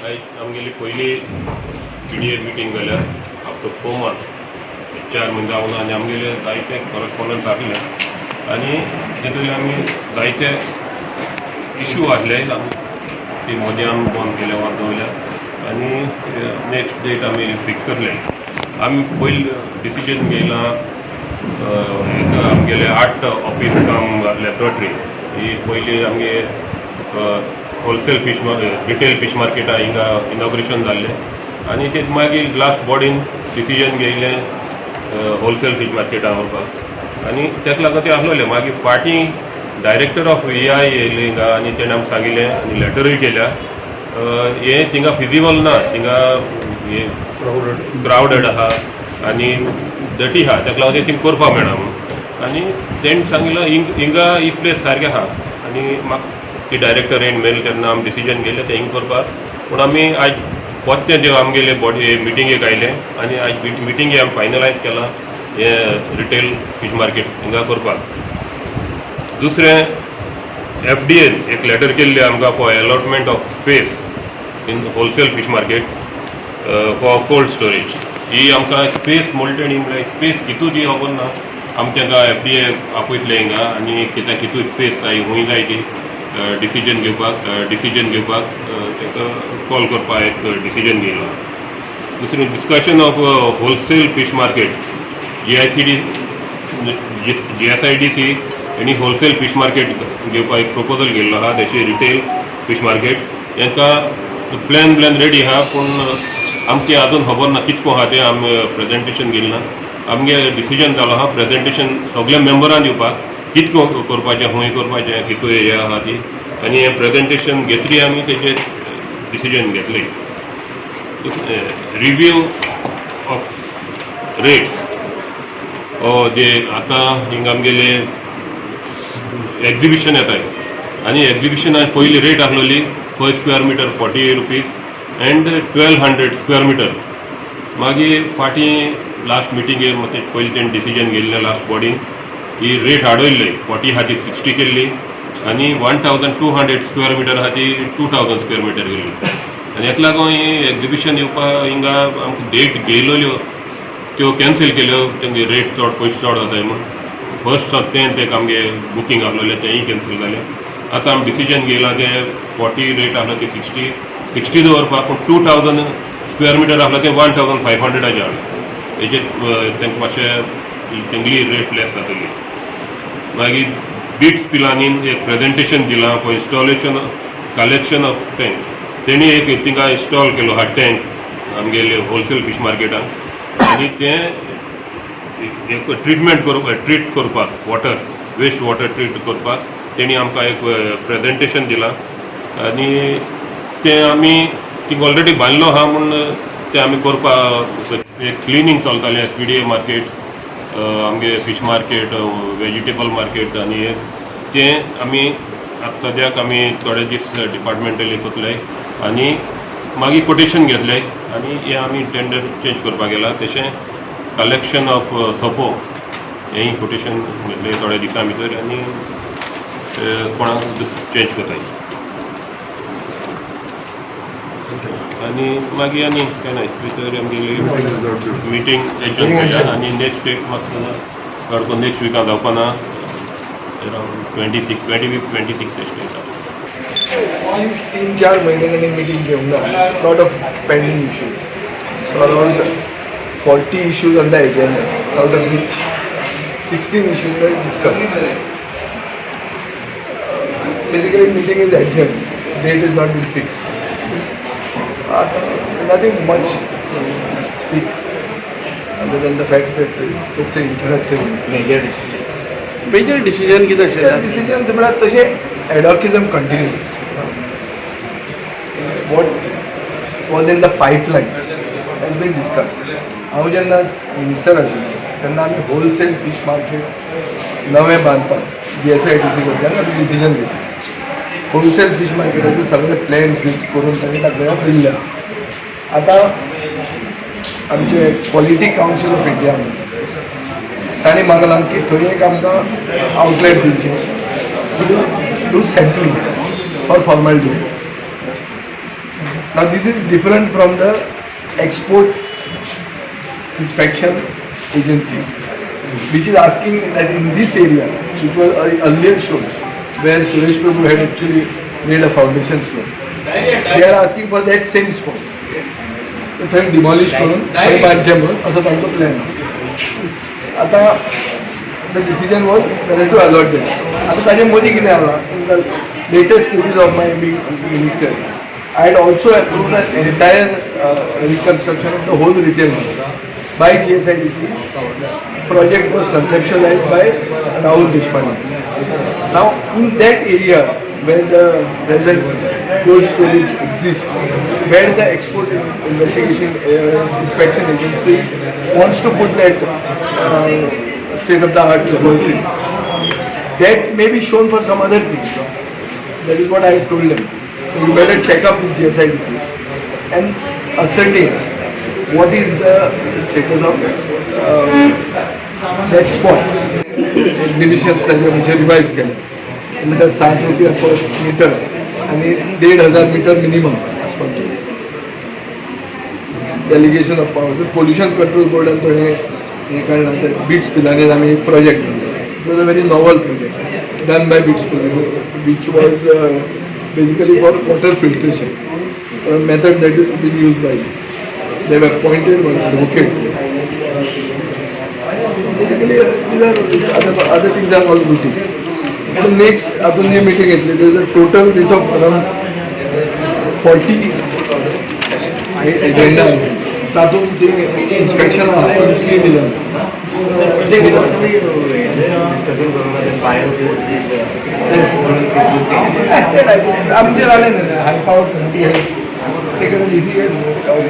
आमगेली पयली PDA meeting जाल्यार आफ्टर 4 months 4 म्हयने जावन आनी आमगेले जायते करस्पॉन्डंट जातले आनी तेतूंतले आमी जायते इशू आसले ती मदें आमी बंद केले वा दवरल्या आनी नेक्स्ट डेट आमी फिक्स करले. आमी पयली डिसिजन घेयला आमगेले 8 ऑफिस काम लॅबॉरेटरी ही पयली आमगे होलसेल फिश रिटेल फिश मार्केटा हिंगा इनॉग्रेशन जाल्ले आनी ते मागीर लास्ट बॉडीन डिसिजन घेयलें होलसेल फिश मार्केटा व्हरपाक आनी तेका लागून ते आसलोले. मागीर फाटीं डायरेक्टर ऑफ AI येयले हिंगा आनी तेणें आमकां सांगिल्लें आनी लेटरूय केल्या हे थिंगा फिजिबल ना, थिंगा क्रावडेड आहा आनी डटी आहा तेका लागून ते थिंग करपाक मेळना म्हणून आनी तेणें सांगिल्लें हिंगा ही प्लेस सारकें आहा आनी म्हाका ती डायरेक्टर येवन मेल तेन्ना आमी डिसिजन घेयलें तें हिंग करपाक. पूण आमी आयज परते जे आमगेले बॉडी मिटींगेक आयले आनी आयज मिटींगे आमी फायनलायज केला हे रिटेल फिश मार्केट हिंगा करपाक. दुसरें FDA एक लेटर केल्ली आमकां for allotment of space in wholesale fish market for cold storage. ही आमकां स्पेस म्हणटा न्ही स्पेस कितू ती खबर ना आमी तांकां FDA आपयतले हिंगा आनी कित्याक कितू स्पेस जाय खूंय जाय ती डिसिजन घेवपाक ताका कॉल करपाक एक डिसिजन घेयलो. दुसरें discussion of wholesale fish market GSIDC आनी होलसेल फिश मार्केट घेवपाक एक प्रपोजल घेयल्लो आहा तेची रिटेल फिश मार्केट हांकां प्लॅन रेडी आहा पूण आमकां आजून खबर ना कितको आहा तें आमी प्रेजेंटेशन घेयलें ना. आमगे डिसिजन जालो आहा प्रेजेंटेशन सगळ्या मेंबरांक दिवपाक कितको करपाचें खंय करपाचें कितू हें आहा ती आनी हें प्रेजेंटेशन घेतली आमी तेजेर डिसिजन घेतलें. रिव्यू ऑफ रेट्स जे आतां हिंगा आमगेले एग्जिबिशन येताय आनी एग्जिबिशनान पयली रेट आसलोली per square metre 40 rupees and 1200 square metre. मागीर फाटीं लास्ट मिटिंगेर मागीर पयलीं तेणें डिसिजन घेयल्लें लास्ट बॉडीन ही रेट वाडयल्ली 40 आहा ती 60 केल्ली आनी 1200 स्क्वेअर मिटर आहा ती 2000 स्क्वेअर मिटर केल्ली आनी हेका लागून ही एग्जिबिशन येवपाक हिंगा आमकां डेट घेयल्ल्यो त्यो कॅन्सील केल्यो तेंगे रेट चड पयशे चड जाताय म्हूण. फर्स्ट तें तेका आमगे बुकींग आसलेलें तेंय कॅन्सील जालें. आतां आमी डिसिजन घेयलां तें 40 रेट आसलो ती 60 दवरपाक पूण 2000 स्क्वेअर मिटर आसलो तें 1500 हाडलें. हेजेर तेंकां मातशें तेंगली रेट लेस जातली. मागीर बिट्स पिलांनीन एक प्रेजेंटेशन दिलां for installation collection of tank. तेणी एक थिंगा इन्स्टॉल केलो आहा टँक आमगेले होलसेल फिश मार्केटान आनी तें एक ट्रीट करपाक वॉटर वेस्ट वॉटर ट्रीट करपाक तेणी आमकां एक प्रेजेंटेशन दिलां आनी तें आमी थिंग ऑलरेडी बांदलो आहा म्हूण तें आमी करपाक एक क्लिनींग चलतालें SPDA मार्केट आमगे फिश मार्केट वेजिटेबल मार्केट आनी तें आमी आतां सद्याक आमी थोडे दीस डिपार्टमेंटली करतले आनी मागीर कोटेशन घेतले आनी हें आमी टेंडर चेंज करपाक गेला. तशें कलेक्शन ऑफ सपो हेंय कोटेशन घेतले थोड्या दिसां भितर आनी कोणाक चेंज करताय आनी मागीर आनी काय ना भितर आमगेली मिटींग एडजस्ट केल्या आनी नेक्स्ट डेट म्हाका काडून नेक्स्ट विकान जावपा ना अरावंड 26 3-4 महीने मीटिंग घेऊन ना lot of pending issues. So around 40 issues on the agenda, out of which 16 issues were discussed. Basically, meeting is adjourned. Date is not been fixed. Nothing much to speak other than the fact that it's just an introductory major decision कितें major decisions म्हळ्यार तशे एडॉकिझम continues. What was in the pipeline has been discussed. हांव जेन्ना minister आशिल्लो तेन्ना आमी wholesale fish market नवें बांदपाक GSIDC कडल्यान आमी डिसिजन घेतलें. होलसेल फीश मार्केटाचे सगळे प्लॅन्स बीच करून ताणें ताका दिल्ले. आतां आमचे पॉलिटी कावन्सील ऑफ इंडिया ताणें मागलां की थंय एक आमकां आउटलेट दिवचें to sampling for formality. Now this is different from the export inspection agency, which is asking that in this area, which was earlier shown, where Suresh Prabhu had actually made a foundation stone, they are asking for that same spot. So थंय demolish करून थंय बांदचें म्हणून असो तांचो plan. आता the decision was whether to allot that. आता ताजे मदीं कितें जालां, in the latest stages of my being minister, I had also approved an entire reconstruction of the whole retail mall by GSIDC. Project was conceptualized by Rahul Deshpande. Now, in that area where the present cold storage exists, where the export investigation inspection agency wants to put that state-of-the-art laboratory, that may be shown for some other thing. That is what I told them. So you better check up with GSIDC and ascertain what is the status of that spot. Exhibition म्हणजे revise केलं म्हणजे 7 रुपया per metre आणि 1,500 metre minimum आसपास delegation of power pollution control बोर्डान थोडे हे काडला बिट्स पिलांनी आमी एक प्रोजेक्ट केला. It was a very novel project done by BITS Pilani which was basically for water filtration, a method that is being used by them. They have appointed one advocate. Basically, these are other things are all routine. The next Atunji meeting, there is a total list of around 40 agenda items. तातूंत जे inspection monthly दिलं. आमचे राहिले ना high power decision of